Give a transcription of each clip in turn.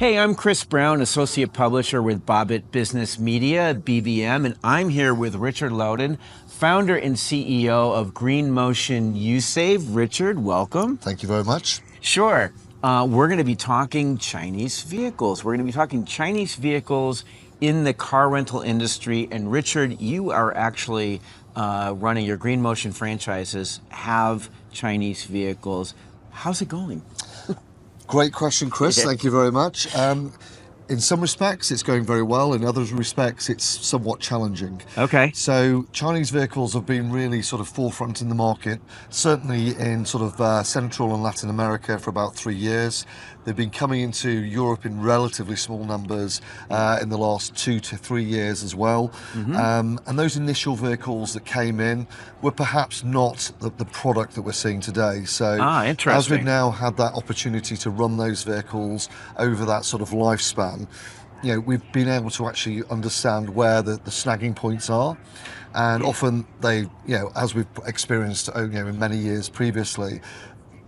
Hey, I'm Chris Brown, Associate Publisher with Bobbitt Business Media, BBM, and I'm here with Richard Lowden, founder and CEO of Green Motion USAVE. Richard, welcome. Thank you very much. Sure. We're going to be talking Chinese vehicles. We're going to be talking Chinese vehicles in the car rental industry. And Richard, you are actually running your Green Motion franchises, have Chinese vehicles. How's it going? Great question, Chris. Thank you very much. In some respects, it's going very well. In other respects, it's somewhat challenging. Okay. So Chinese vehicles have been really sort of forefront in the market, certainly in sort of Central and Latin America for about 3 years. They've been coming into Europe in relatively small numbers in the last 2 to 3 years as well. And those initial vehicles that came in were perhaps not the product that we're seeing today. So as we've now had that opportunity to run those vehicles over that sort of lifespan, you know, we've been able to actually understand where the snagging points are. And often they, you know, as we've experienced, you know, in many years previously,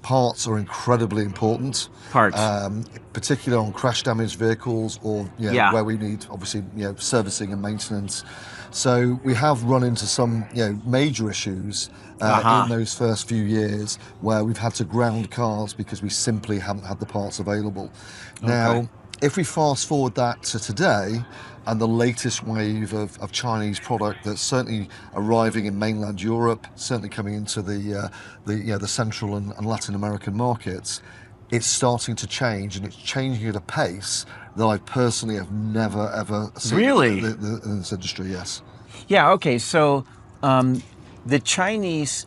parts are incredibly important. Particularly on crash damaged vehicles or where we need obviously servicing and maintenance. So we have run into some major issues in those first few years where we've had to ground cars because we simply haven't had the parts available. Now, if we fast forward that to today, and the latest wave of Chinese product that's certainly arriving in mainland Europe, certainly coming into the Central and Latin American markets, it's starting to change, and it's changing at a pace that I personally have never ever seen in this industry. Yes. Yeah. Okay. So the Chinese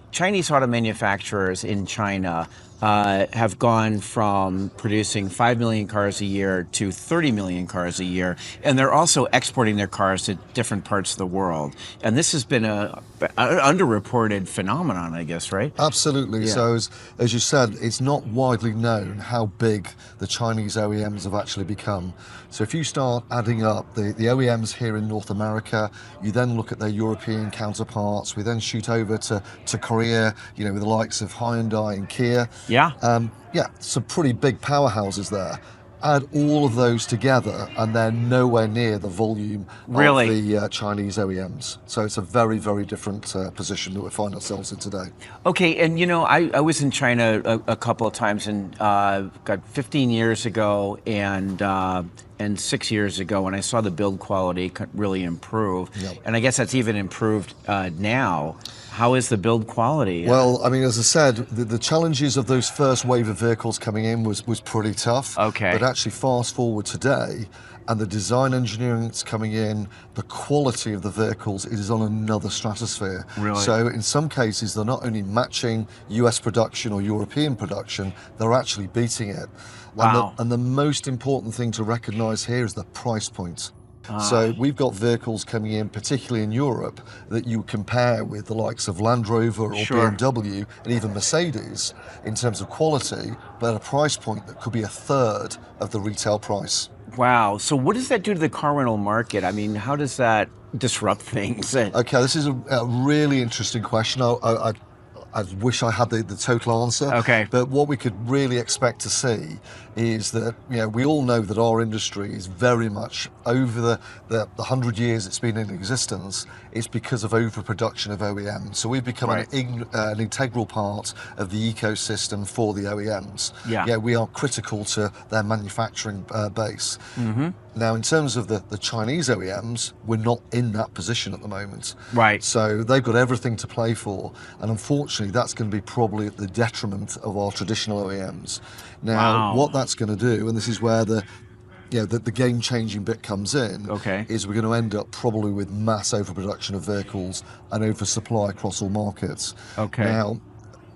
auto manufacturers in China have gone from producing 5 million cars a year to 30 million cars a year. And they're also exporting their cars to different parts of the world. And this has been an underreported phenomenon, I guess, right? Absolutely. Yeah. So as you said, it's not widely known how big the Chinese OEMs have actually become. So if you start adding up the OEMs here in North America, you then look at their European counterparts, we then shoot over to Korea, with the likes of Hyundai and Kia. Some pretty big powerhouses there. Add all of those together, and they're nowhere near the volume of the Chinese OEMs. So it's a very, very different position that we find ourselves in today. Okay, and I was in China a couple of times, and got 15 years ago and 6 years ago, when I saw the build quality really improve. And I guess that's even improved now. How is the build quality? Well, I mean, as I said, the challenges of those first wave of vehicles coming in was pretty tough. Okay. But actually fast forward today, and the design engineering that's coming in, the quality of the vehicles is on another stratosphere. Really? So in some cases, they're not only matching US production or European production, they're actually beating it. Wow. And the most important thing to recognize here is the price point. So we've got vehicles coming in, particularly in Europe, that you compare with the likes of Land Rover or BMW and even Mercedes in terms of quality, but at a price point that could be a third of the retail price. Wow. So what does that do to the car rental market? I mean, how does that disrupt things? Okay, this is a really interesting question. I wish I had the total answer. Okay. But what we could really expect to see is that, we all know that our industry is very much over the 100 years it's been in existence, it's because of overproduction of OEMs. So we've become an integral part of the ecosystem for the OEMs. We are critical to their manufacturing base. Now, in terms of the Chinese OEMs, we're not in that position at the moment. So they've got everything to play for, and unfortunately, that's going to be probably at the detriment of our traditional OEMs. Now, what that's going to do, and this is where the game-changing bit comes in, is we're going to end up probably with mass overproduction of vehicles and oversupply across all markets. Now,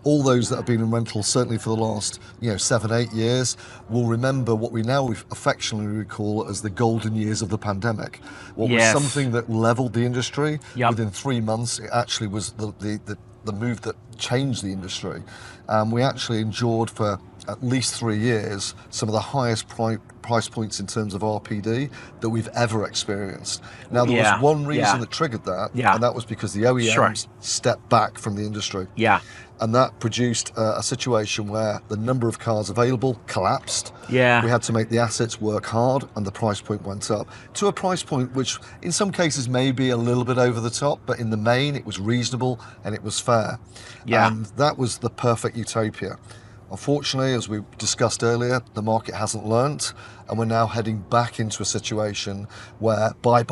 all those that have been in rental, certainly for the last 7-8 years, will remember what we now affectionately recall as the golden years of the pandemic. What was something that leveled the industry, within 3 months, it actually was the move that changed the industry. We actually endured for at least 3 years, some of the highest price points in terms of RPD that we've ever experienced. Now, there was one reason that triggered that, and that was because the OEMs stepped back from the industry. And that produced a situation where the number of cars available collapsed. We had to make the assets work hard, and the price point went up to a price point which in some cases may be a little bit over the top, but in the main it was reasonable and it was fair. And that was the perfect utopia. Unfortunately, as we discussed earlier, the market hasn't learnt, and we're now heading back into a situation where buy,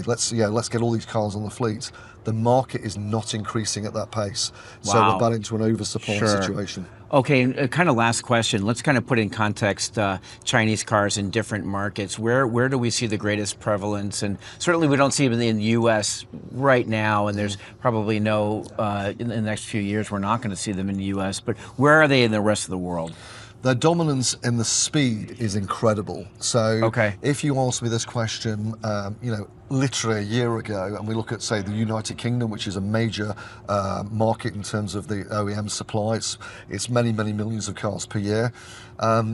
let's get all these cars on the fleet. The market is not increasing at that pace. So we're back into an oversupply situation. Okay, kind of last question. Let's kind of put in context Chinese cars in different markets. Where do we see the greatest prevalence? And certainly we don't see them in the U.S. right now, and there's probably no, in the next few years, we're not going to see them in the U.S., but where are they in the rest of the world? Their dominance in the speed is incredible. So if you ask me this question, literally a year ago, and we look at, say, the United Kingdom, which is a major market in terms of the OEM supply, it's many, many millions of cars per year.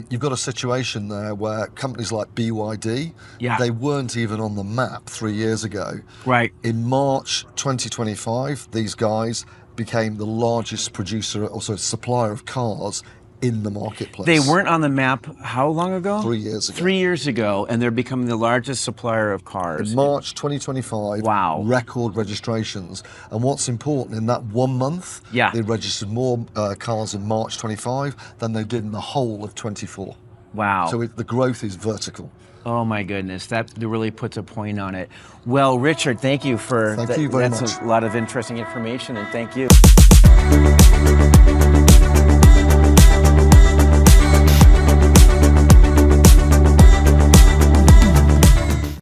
You've got a situation there where companies like BYD, they weren't even on the map 3 years ago. In March 2025, these guys became the largest producer, also supplier of cars in the marketplace. They weren't on the map how long ago? 3 years ago. 3 years ago, and they're becoming the largest supplier of cars. In March 2025, record registrations. And what's important, in that 1 month, they registered more cars in March 25 than they did in the whole of 24. So the growth is vertical. Oh my goodness, that really puts a point on it. Well, Richard, thank you for Thank you very much. That's a lot of interesting information, and thank you.